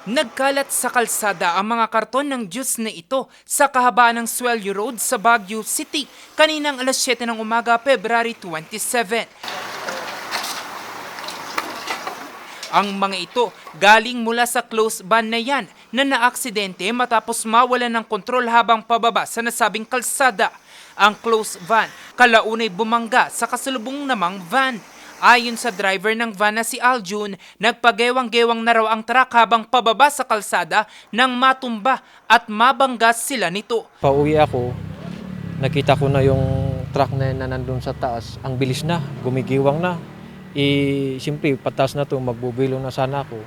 Nagkalat sa kalsada ang mga karton ng juice na ito sa kahabaan ng Swelyo Road sa Baguio City kaninang alas 7 ng umaga, February 27. Ang mga ito galing mula sa closed van na yan na naaksidente matapos mawalan ng kontrol habang pababa sa nasabing kalsada. Ang closed van kalaunay bumangga sa kasalubong namang van. Ayon sa driver ng van na si Aljun, nagpagewang-gewang na raw ang truck habang pababa sa kalsada nang matumba at mabangga sila nito. Pauwi ako, nakita ko na yung truck na nandun sa taas. Ang bilis na, gumigiwang na. Siyempre, pataas na to, magbubilo na sana ako.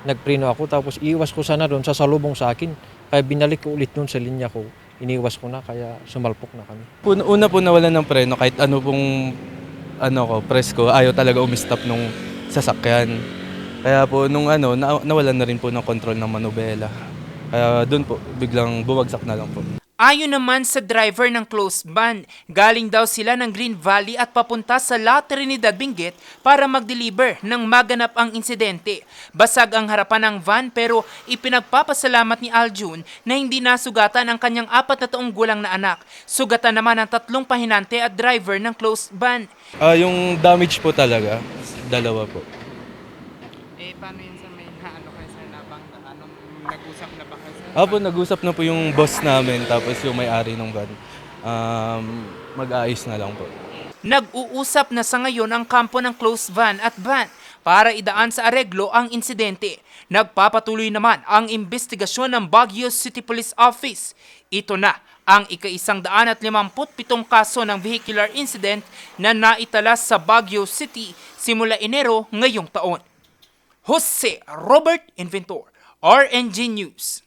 Nagpreno ako, tapos iwas ko sana doon sa salubong sa akin. Kaya binalik ko ulit doon sa linya ko. Iniwas ko na, kaya sumalpok na kami. Una po nawalan ng preno kahit ano pong press ko, ayaw talaga umistop nung sasakyan. Kaya po nung nawalan na rin po ng control ng manubela. Kaya doon po, biglang bumagsak na lang po. Ayon naman sa driver ng closed van, galing daw sila ng Green Valley at papunta sa La Trinidad, Benguet para mag-deliver nang maganap ang insidente. Basag ang harapan ng van pero ipinagpapasalamat ni Aljun na hindi nasugatan ang kanyang 4 na taong gulang na anak. Sugatan naman ang 3 pahinante at driver ng closed van. Yung damage po talaga, 2 po. Paano yun sa may kayo sa nabang, nag-usap na ba kayo sa Nag-usap na po yung boss namin tapos yung may-ari ng van. Mag-aayos na lang po. Nag-uusap na sa ngayon ang kampo ng closed van at van para idaan sa areglo ang insidente. Nagpapatuloy naman ang investigasyon ng Baguio City Police Office. Ito na ang ika-157 kaso ng vehicular incident na naitala sa Baguio City simula Enero ngayong taon. Jose Robert Inventor, RNG News.